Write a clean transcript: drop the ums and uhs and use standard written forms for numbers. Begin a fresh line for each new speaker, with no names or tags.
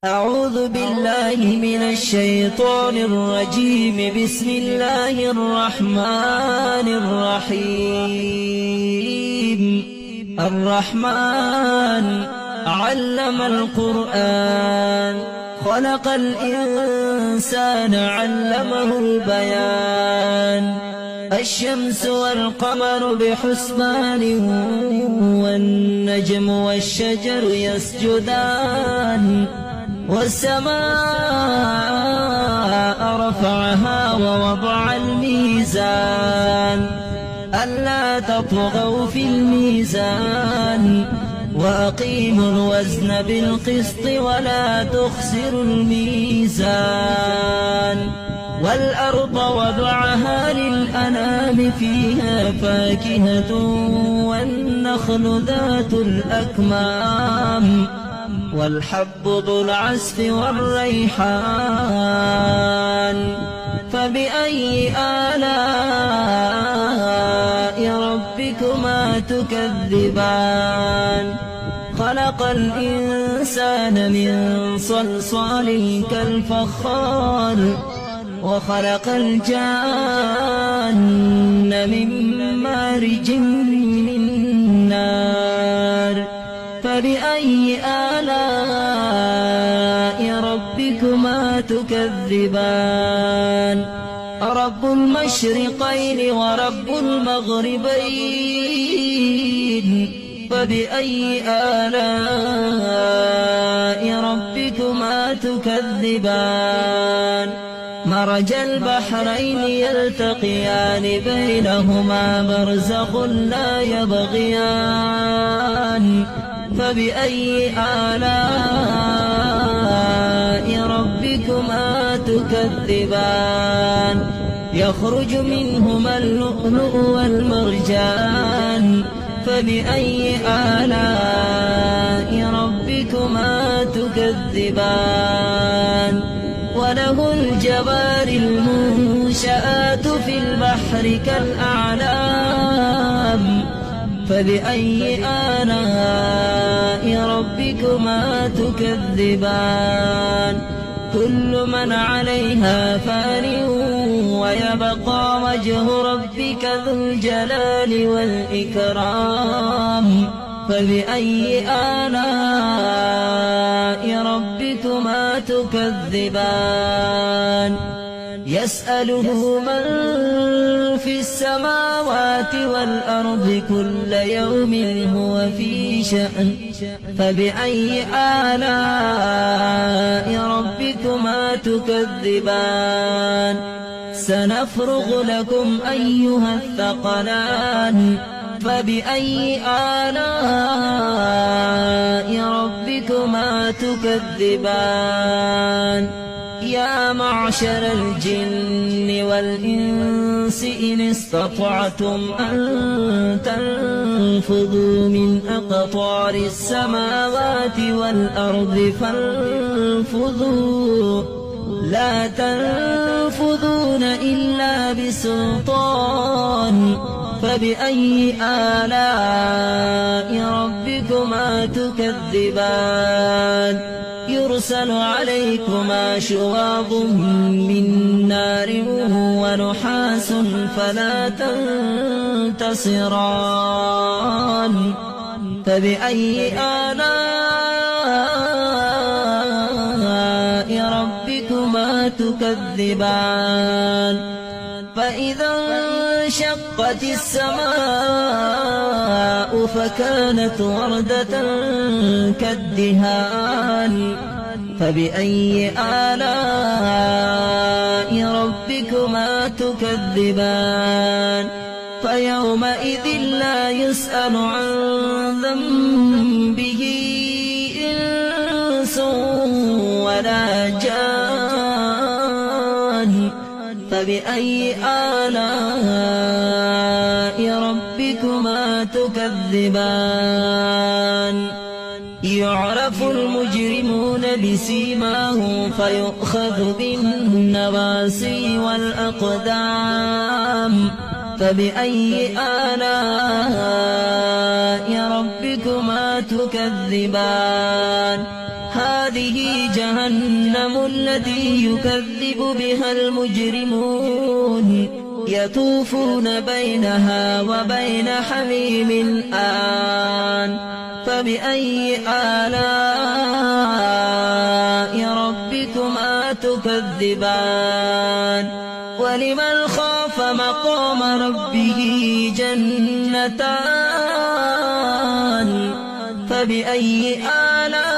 أعوذ بالله من الشيطان الرجيم. بسم الله الرحمن الرحيم. الرحمن علم القرآن، خلق الإنسان علمه البيان. الشمس والقمر بحسبان، والنجم والشجر يسجدان. والسماء رفعها ووضع الميزان، ألا تطغوا في الميزان. وأقيموا الوزن بالقسط ولا تخسروا الميزان. والأرض وضعها للأنام، فيها فاكهة والنخل ذات الأكمام، والحب ذو العصف والريحان. فبأي آلاء ربكما تكذبان؟ خلق الإنسان من صلصال كالفخار، وخلق الجان من مارج من نار. فبأي آلاء ربكما تكذبان؟ رب المشرقين ورب المغربين. فبأي آلاء ربكما تكذبان؟ مرج البحرين يلتقيان، بينهما برزخ لا يبغيان. فبأي آلاء ربكما تكذبان؟ يخرج منهما اللؤلؤ والمرجان. فبأي آلاء ربكما تكذبان؟ وله الجوار المنشآت في البحر كالأعلام. فبأي آلاء ربكما تكذبان؟ كل من عليها فان، ويبقى وجه ربك ذو الجلال والإكرام. فبأي آلاء ربكما تكذبان؟ يسأله من في السماوات والأرض، كل يوم هو في شأن. فبأي آلاء ربكما تكذبان؟ سنفرغ لكم أيها الثقلان. فبأي آلاء ربكما تكذبان؟ يا معشر الجن والإنس إن استطعتم أن تنفذوا من أقطار السماوات والأرض فانفذوا، لا تنفذون إلا بسلطان. فبأي آلاء ربكما تكذبان؟ يرسل عليكما شواظ من نار ونحاس فلا تنتصران. فبأي آلاء ربكما تكذبان؟ فإذا انشقت السماء فكانت وردة كالدهان. فبأي آلاء ربكما تكذبان؟ فيومئذ لا يسأل عن ذنبه إنس ولا جان. فبأي آلاء ربكما تكذبان؟ يعرف المجرمون بسيماهم، فيؤخذ بالنواسي والأقدام. فبأي آلاء ربكما تكذبان؟ هذا هذه جهنم التي يكذب بها المجرمون يطوفون بينها وبين حميم آن فبأي آلاء ربكما تكذبان ولمن خاف مقام ربه جنتان فبأي آلاء